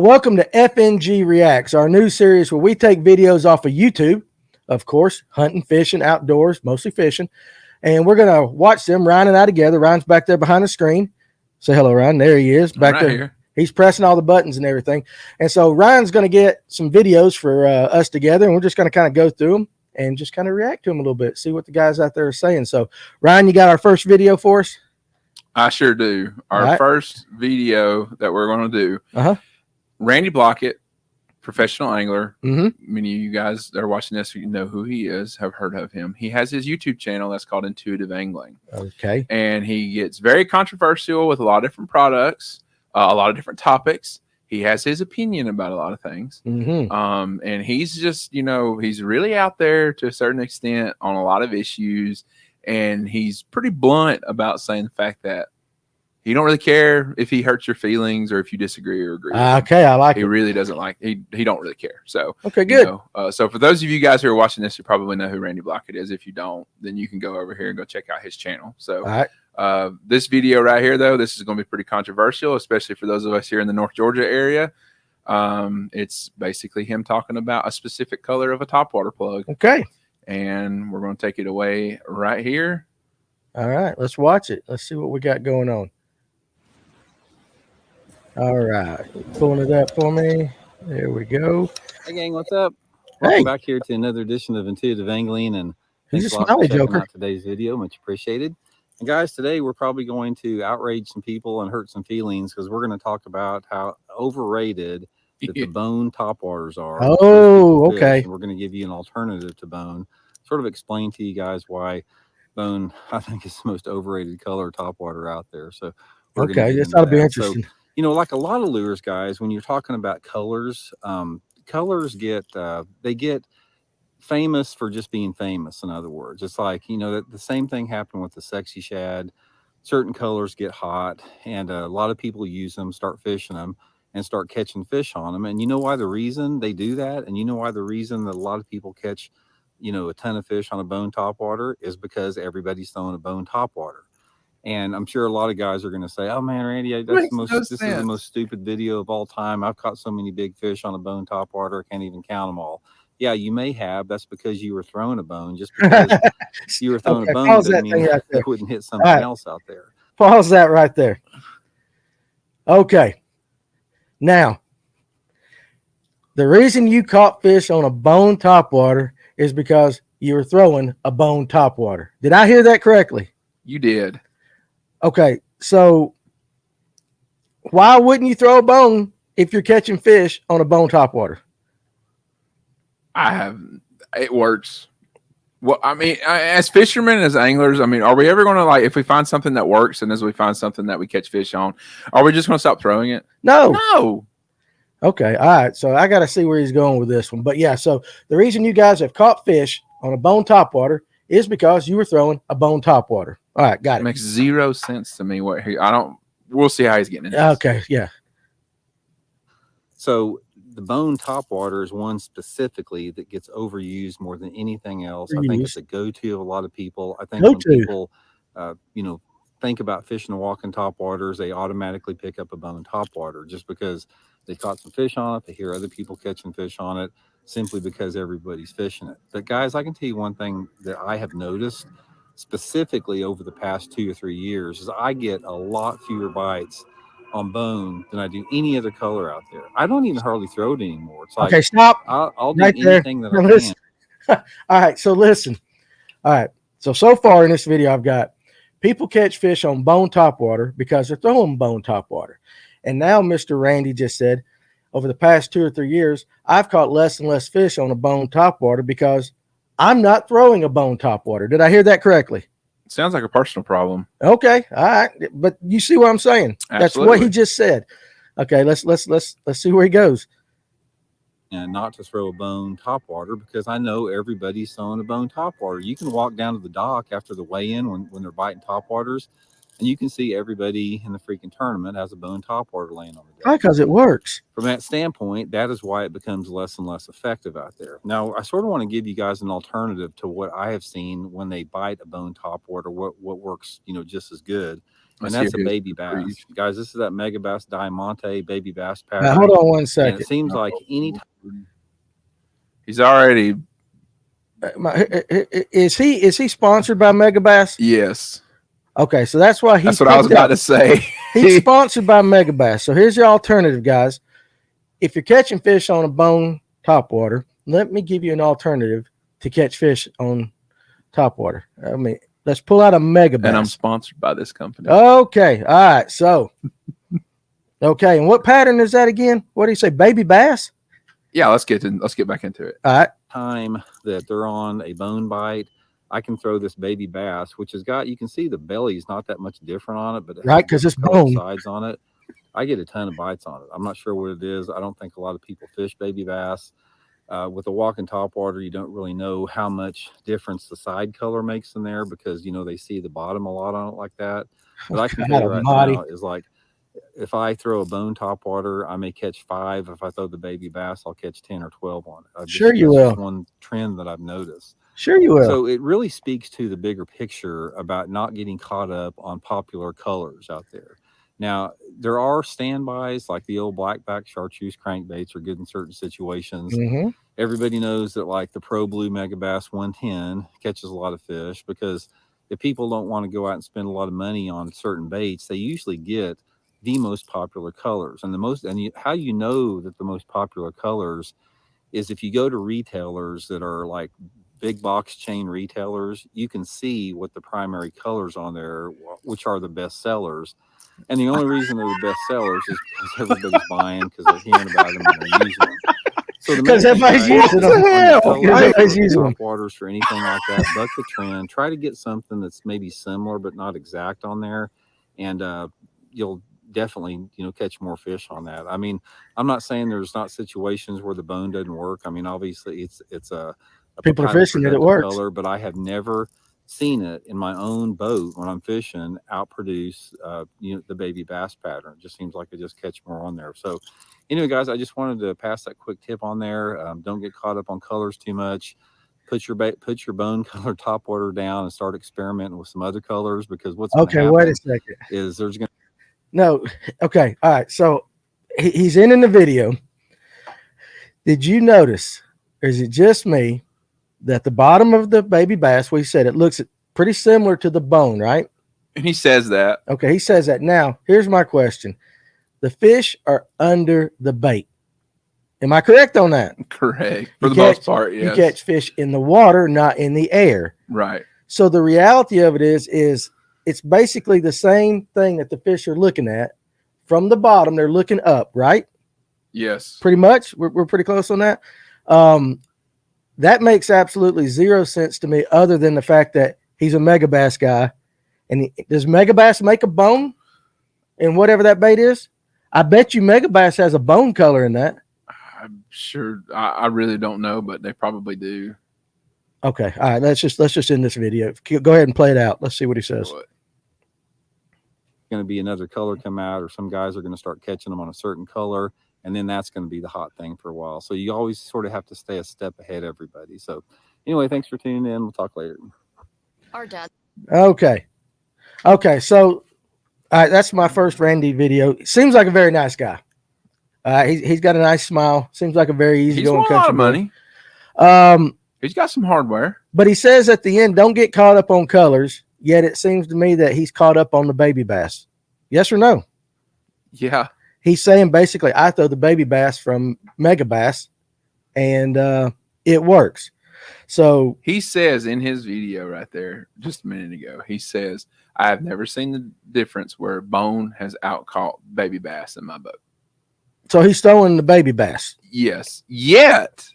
Welcome to FNG Reacts, our new series where we take videos off of YouTube, of course, hunting, fishing, outdoors, mostly fishing, and we're going to watch them, Ryan and I together. Ryan's back there behind the screen. Say hello, Ryan. There he is, back there. Here. He's pressing all the buttons and everything. And so Ryan's going to get some videos for us together, and we're just going to kind of go through them and just kind of react to them a little bit, see what the guys out there are saying. So, Ryan, you got our first video for us? I sure do. Our first video that we're going to do. Randy Blaukat, professional angler. Many of you guys that are watching this, you know who he is, have heard of him. He has his YouTube channel that's called Intuitive Angling. Okay. And he gets very controversial with a lot of different products, a lot of different topics. He has his opinion about a lot of things. And he's just, you know, he's really out there to a certain extent on a lot of issues. And he's pretty blunt about saying the fact that he don't really care if he hurts your feelings or if you disagree or agree. Okay, I like it. He really doesn't like. He don't really care. So okay, good. You know, so for those of you guys who are watching this, you probably know who Randy Blaukat is. If you don't, then you can go over here and go check out his channel. So this video right here, though, this is going to be pretty controversial, especially for those of us here in the North Georgia area. It's basically him talking about a specific color of a topwater plug. Okay. And we're going to take it away right here. All right, let's watch it. Let's see what we got going on. All right, pulling it up for me. There we go. Hey gang, what's up? Welcome back here to another edition of Intuitive Angling, and thanks a lot for checking out today's video. Much appreciated. And guys, today we're probably going to outrage some people and hurt some feelings because we're going to talk about how overrated the bone topwaters are. Oh, okay. We're going to give you an alternative to bone. Sort of explain to you guys why bone, I think, is the most overrated color topwater out there. So okay, this ought to be interesting. So, you know, like a lot of lures, guys, when you're talking about colors, colors get they get famous for just being famous. In other words, it's like, you know, the same thing happened with the sexy shad. Certain colors get hot, and a lot of people use them, start fishing them, and start catching fish on them. And you know why the reason they do that, and you know why the reason that a lot of people catch, you know, a ton of fish on a bone topwater is because everybody's throwing a bone topwater. And I'm sure a lot of guys are going to say, "Oh man, Randy, this is the most stupid video of all time. I've caught so many big fish on a bone topwater, I can't even count them all." Yeah, you may have. That's because you were throwing a bone. Just because you were throwing a bone doesn't mean it wouldn't hit something else out there. Pause that right there. Okay. Now, the reason you caught fish on a bone topwater is because you were throwing a bone topwater. Did I hear that correctly? You did. Okay, so why wouldn't you throw a bone if you're catching fish on a bone topwater? It works. Well, I mean, as fishermen, as anglers, I mean, are we ever going to, like, if we find something that works and as we find something that we catch fish on, are we just going to stop throwing it? No. No. Okay, all right, so I got to see where he's going with this one. But yeah, so the reason you guys have caught fish on a bone topwater is because you were throwing a bone topwater. All right, got it. Makes zero sense to me. We'll see how he's getting it. Okay, yeah. So the bone topwater is one specifically that gets overused more than anything else. I think it's a go-to of a lot of people. I think when people, you know, think about fishing and walking topwaters, they automatically pick up a bone topwater just because they caught some fish on it. They hear other people catching fish on it simply because everybody's fishing it. But guys, I can tell you one thing that I have noticed specifically over the past 2 or 3 years is I get a lot fewer bites on bone than I do any other color out there. I don't even hardly throw it anymore. It's like, okay, stop. I'll do anything that I can. All right, so listen. All right, so far in this video, I've got people catch fish on bone topwater because they're throwing bone topwater. And now Mr. Randy just said, over the past 2 or 3 years, I've caught less and less fish on a bone topwater because I'm not throwing a bone topwater. Did I hear that correctly? Sounds like a personal problem. Okay, all right, but you see what I'm saying? Absolutely. That's what he just said. Okay, let's see where he goes. And not to throw a bone topwater because I know everybody's throwing a bone topwater. You can walk down to the dock after the weigh-in when they're biting topwaters, and you can see everybody in the freaking tournament has a bone topwater laying on the deck. Because it works. From that standpoint, that is why it becomes less and less effective out there. Now, I sort of want to give you guys an alternative to what I have seen when they bite a bone topwater, what works, you know, just as good. And that's a baby bass. Guys, this is that Mega Bass Diamante baby bass pattern. Now, hold on one And second. it seems like any time. He's already. Is he sponsored by Mega Bass? Yes. Okay, so that's why that's what I was about to say. He's sponsored by Mega Bass. So here's your alternative, guys. If you're catching fish on a bone topwater, let me give you an alternative to catch fish on topwater. I mean, let's pull out a Mega Bass. And I'm sponsored by this company. Okay, all right. So, okay, and what pattern is that again? What do you say, baby bass? Yeah, let's get back into it. All right. Time that they're on a bone bite, I can throw this baby bass, which has got, you can see the belly's not that much different on it, but it right, because it's bone sides on it. I get a ton of bites on it. I'm not sure what it is. I don't think a lot of people fish baby bass. With a walking topwater, you don't really know how much difference the side color makes in there because, you know, they see the bottom a lot on it like that. But I can tell you right now is like, if I throw a bone topwater, I may catch 5. If I throw the baby bass, I'll catch 10 or 12 on it. Sure you will. One trend that I've noticed. Sure you will. So it really speaks to the bigger picture about not getting caught up on popular colors out there. Now, there are standbys like the old blackback chartreuse crankbaits are good in certain situations. Mm-hmm. Everybody knows that like the Pro Blue Mega Bass 110 catches a lot of fish because if people don't want to go out and spend a lot of money on certain baits, they usually get the most popular colors. And how you know that the most popular colors is if you go to retailers that are like big box chain retailers, you can see what the primary colors on there, which are the best sellers. And the only reason they're the best sellers is because everybody's buying, because they're hearing about them and they're using them. So because everybody's using them. Everybody's using them. Waters or anything like that, buck the trend. Try to get something that's maybe similar but not exact on there, and you'll definitely, you know, catch more fish on that. I mean, I'm not saying there's not situations where the bone doesn't work. I mean, obviously it's a people are fishing it works, color, but I have never seen it in my own boat when I'm fishing outproduce you know, the baby bass pattern. It just seems like I just catch more on there. So anyway, guys, I just wanted to pass that quick tip on there. Don't get caught up on colors too much. Put your bone color topwater down and start experimenting with some other colors, because what's okay, wait a second, is there's gonna no, okay, all right, so he's in the video. Did you notice, or is it just me, that the bottom of the baby bass, we said it looks pretty similar to the bone, right? And he says that. Okay, he says that. Now, here's my question. The fish are under the bait. Am I correct on that? Correct. For the most part, yes. You catch fish in the water, not in the air. Right. So the reality of it is it's basically the same thing that the fish are looking at. From the bottom, they're looking up, right? Yes. Pretty much. We're pretty close on that. That makes absolutely zero sense to me, other than the fact that he's a Mega Bass guy. And does Mega Bass make a bone in whatever that bait is? I bet you Mega Bass has a bone color in that. I'm sure. I really don't know, but they probably do. Okay. All right. Let's just end this video. Go ahead and play it out. Let's see what he says. Going to be another color come out, or some guys are going to start catching them on a certain color, and then that's going to be the hot thing for a while. So you always sort of have to stay a step ahead of everybody. So anyway, thanks for tuning in. We'll talk later. Our dad. Okay. So that's my first Randy video. Seems like a very nice guy. He's got a nice smile. Seems like a very easygoing country. He's won a lot of money. He's got some hardware. But he says at the end, don't get caught up on colors. Yet it seems to me that he's caught up on the baby bass. Yes or no? Yeah. He's saying basically, I throw the baby bass from Mega Bass, and it works. So he says in his video right there just a minute ago, he says, I have never seen the difference where bone has outcaught baby bass in my boat. So he's throwing the baby bass. Yes. Yet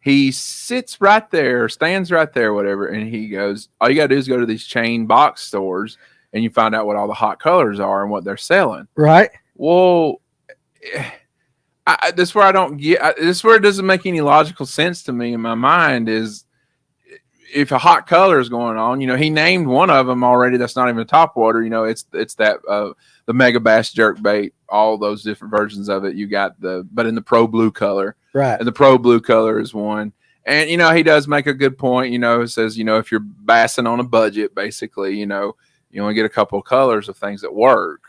he sits right there, stands right there, whatever, and he goes, all you got to do is go to these chain box stores and you find out what all the hot colors are and what they're selling. Right. Well, this is where I don't get, this is where it doesn't make any logical sense to me in my mind is if a hot color is going on, you know, he named one of them already. That's not even a topwater. You know, it's that, the Mega Bass jerk bait, all those different versions of it. You got but in the Pro Blue color. Right. And the Pro Blue color is one. And, you know, he does make a good point, you know, it says, you know, if you're bassing on a budget, basically, you know, You only get a couple of colors of things that work.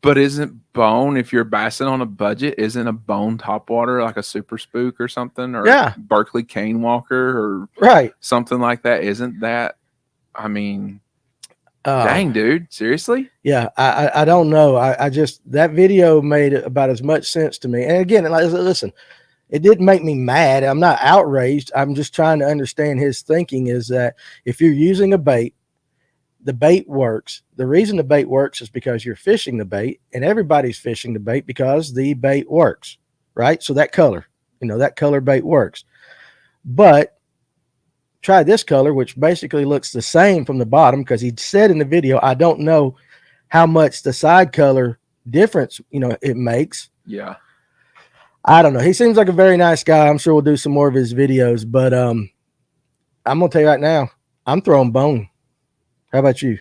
But isn't bone, if you're bassing on a budget, isn't a bone topwater like a Super Spook or something, or Yeah. Berkeley Cane Walker or Right. something like that? Isn't that? I mean, dang, dude, seriously? Yeah, I don't know. I just, that video made about as much sense to me. And again, like, listen, it didn't make me mad. I'm not outraged. I'm just trying to understand his thinking is that if you're using a bait, the bait works. The reason the bait works is because you're fishing the bait, and everybody's fishing the bait because the bait works, right? So that color, that color bait works. But try this color, which basically looks the same from the bottom, because he said in the video, I don't know how much the side color difference, it makes. Yeah. I don't know. He seems like a very nice guy. I'm sure we'll do some more of his videos, but I'm going to tell you right now, I'm throwing bone. How about you?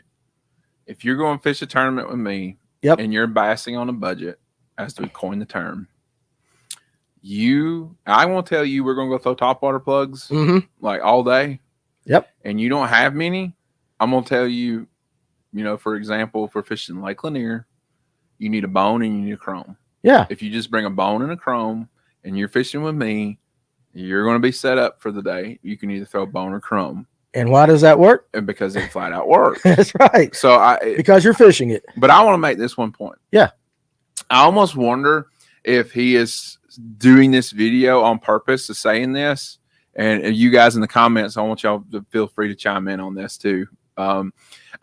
If you're going to fish a tournament with me, yep, and you're bassing on a budget, as we coin the term, I won't tell you we're going to go throw topwater plugs like all day. Yep. And you don't have many. I'm going to tell you, for example, for fishing Lake Lanier, you need a bone and you need a chrome. Yeah. If you just bring a bone and a chrome and you're fishing with me, you're going to be set up for the day. You can either throw bone or chrome. And why does that work? And because it flat out works. That's right. So because you're fishing it. But I want to make this one point. Yeah. I almost wonder if he is doing this video on purpose to saying this. And you guys in the comments, I want y'all to feel free to chime in on this too.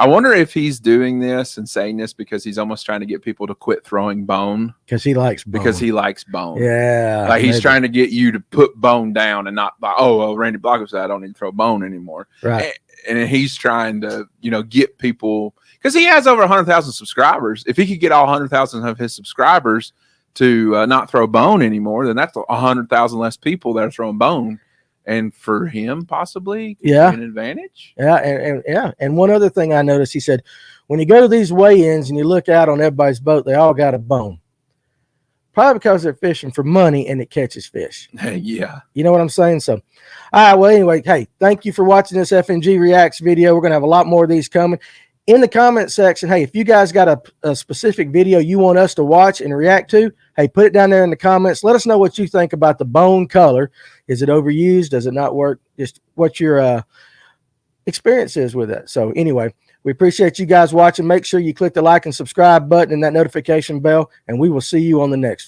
I wonder if he's doing this and saying this because he's almost trying to get people to quit throwing bone. Because he likes bone. Because he likes bone. Yeah. Like he's trying to get you to put bone down and not like, oh, well, Randy Blaukat said I don't need to throw bone anymore. Right. And he's trying to, get people, because he has over 100,000 subscribers. If he could get all 100,000 of his subscribers to not throw bone anymore, then that's 100,000 less people that are throwing bone. And for him, possibly, an advantage. Yeah, and one other thing I noticed, he said, when you go to these weigh-ins and you look out on everybody's boat, they all got a bone. Probably because they're fishing for money and it catches fish. Yeah. You know what I'm saying? So, all right, well, anyway, hey, thank you for watching this FNG Reacts video. We're going to have a lot more of these coming. In the comment section, hey, if you guys got a specific video you want us to watch and react to, hey, put it down there in the comments. Let us know what you think about the bone color. Is it overused? Does it not work? Just what your experience is with it. So anyway, we appreciate you guys watching. Make sure you click the like and subscribe button and that notification bell, and we will see you on the next one.